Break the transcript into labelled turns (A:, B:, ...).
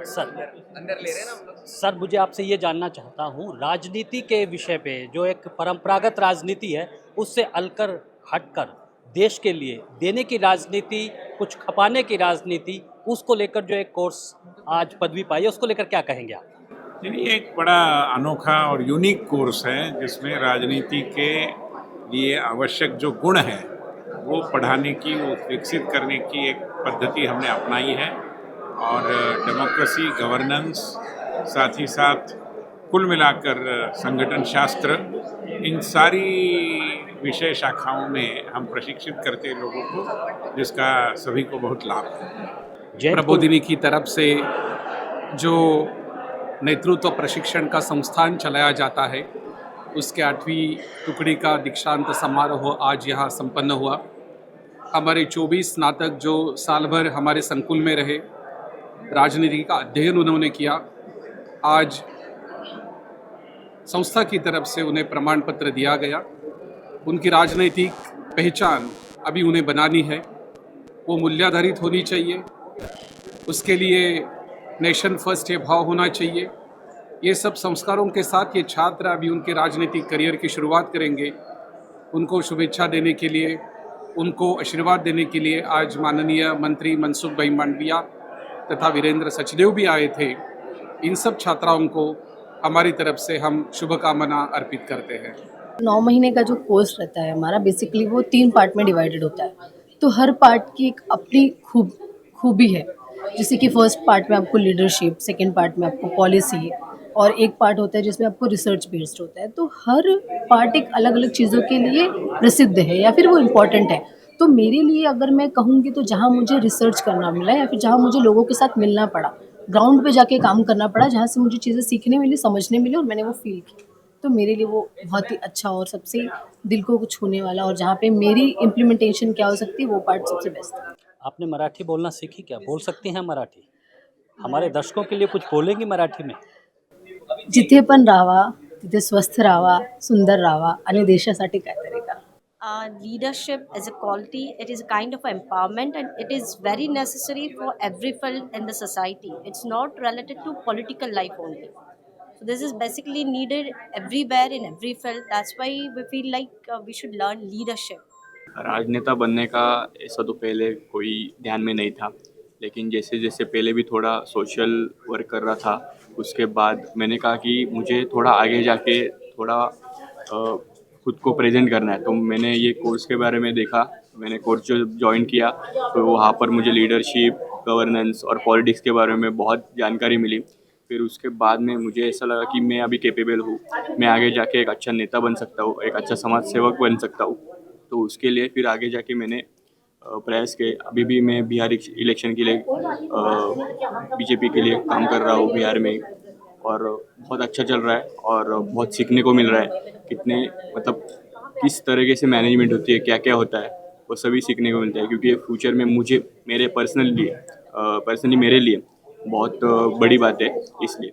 A: Sir
B: अंदर ले रहे हैं ना हम लोग।
A: सर मुझे आपसे ये जानना चाहता हूँ, राजनीति के विषय पे जो एक परंपरागत राजनीति है उससे अलकर हटकर देश के लिए देने की राजनीति, कुछ खपाने की राजनीति, उसको लेकर जो एक कोर्स आज पदवी पाई है उसको लेकर क्या कहेंगे आप?
C: ये एक बड़ा अनोखा और यूनिक कोर्स है जिसमें राजनीति के लिए आवश्यक जो गुण हैं वो पढ़ाने की, वो विकसित करने की एक पद्धति हमने अपनाई है। और डेमोक्रेसी, गवर्नेंस, साथ ही साथ कुल मिलाकर संगठन शास्त्र, इन सारी विषय शाखाओं में हम प्रशिक्षित करते हैं लोगों को, जिसका सभी को बहुत लाभ है।
D: प्रबोधिनी की तरफ से जो नेतृत्व प्रशिक्षण का संस्थान चलाया जाता है, उसके 8वीं टुकड़ी का दीक्षांत समारोह आज यहाँ संपन्न हुआ। हमारे 24 स्नातक जो साल भर हमारे संकुल में रहे, राजनीति का अध्ययन उन्होंने किया, आज संस्था की तरफ से उन्हें प्रमाण पत्र दिया गया। उनकी राजनीतिक पहचान अभी उन्हें बनानी है, वो मूल्याधारित होनी चाहिए, उसके लिए नेशन फर्स्ट ये भाव होना चाहिए। ये सब संस्कारों के साथ ये छात्र अभी उनके राजनीतिक करियर की शुरुआत करेंगे। उनको शुभेच्छा देने के लिए, उनको आशीर्वाद देने के लिए आज माननीय मंत्री मनसुख भाई मांडविया तथा वीरेंद्र सचदेव भी आए थे। इन सब छात्राओं को हमारी तरफ से हम शुभकामना अर्पित करते हैं।
E: 9 महीने का जो कोर्स रहता है हमारा, बेसिकली वो 3 पार्ट में डिवाइडेड होता है। तो हर पार्ट की एक अपनी खूबी है। जैसे कि फर्स्ट पार्ट में आपको लीडरशिप, सेकंड पार्ट में आपको पॉलिसी, और एक पार्ट होता है जिसमें आपको रिसर्च बेस्ड होता है। तो हर पार्ट एक अलग अलग चीज़ों के लिए प्रसिद्ध है या फिर वो इम्पॉर्टेंट है। तो मेरे लिए अगर मैं कहूँगी तो जहाँ मुझे रिसर्च करना मिला या फिर जहाँ मुझे लोगों के साथ मिलना पड़ा, ग्राउंड पे जाके काम करना पड़ा, जहाँ से मुझे चीज़ें सीखने मिली, समझने मिली और मैंने वो फील की, तो मेरे लिए वो बहुत ही अच्छा और सबसे दिल को छूने वाला, और जहाँ पे मेरी इम्प्लीमेंटेशन क्या हो सकती है वो पार्ट सबसे बेस्ट है।
A: आपने मराठी बोलना सीखी क्या? बोल सकती हैं मराठी? हमारे दर्शकों के लिए कुछ बोलेंगी मराठी में?
E: जिथे पण राहावा तिथे स्वस्थ राहावा, सुंदर राहावा आणि देशासाठी काहीतरी करा.
F: Leadership as a quality, it is a kind of empowerment and it is very necessary for every field in the society. It's not related to political life only. So this is basically needed everywhere in every field. That's why we feel like we should learn leadership.
G: राजनेता बनने का ऐसा तो पहले कोई ध्यान में नहीं था, लेकिन जैसे जैसे पहले भी थोड़ा सोशल वर्क कर रहा था, उसके बाद मैंने कहा कि मुझे थोड़ा आगे जाके थोड़ा खुद को प्रेजेंट करना है। तो मैंने ये कोर्स के बारे में देखा, मैंने कोर्स जो ज्वाइन किया तो वहाँ पर मुझे लीडरशिप, गवर्नेंस और पॉलिटिक्स के बारे में बहुत जानकारी मिली। फिर उसके बाद में मुझे ऐसा लगा कि मैं अभी कैपेबल हूँ, मैं आगे जाके एक अच्छा नेता बन सकता हूँ, एक अच्छा समाज सेवक बन सकता हूँ। तो उसके लिए फिर आगे जाके मैंने प्रयास किए। अभी भी मैं बिहार इलेक्शन के लिए बीजेपी के लिए काम कर रहा हूँ बिहार में, और बहुत अच्छा चल रहा है और बहुत सीखने को मिल रहा है। कितने मतलब किस तरीके से मैनेजमेंट होती है, क्या क्या होता है, वो सभी सीखने को मिलता है, क्योंकि फ्यूचर में मुझे मेरे पर्सनली मेरे लिए बहुत बड़ी बात है इसलिए।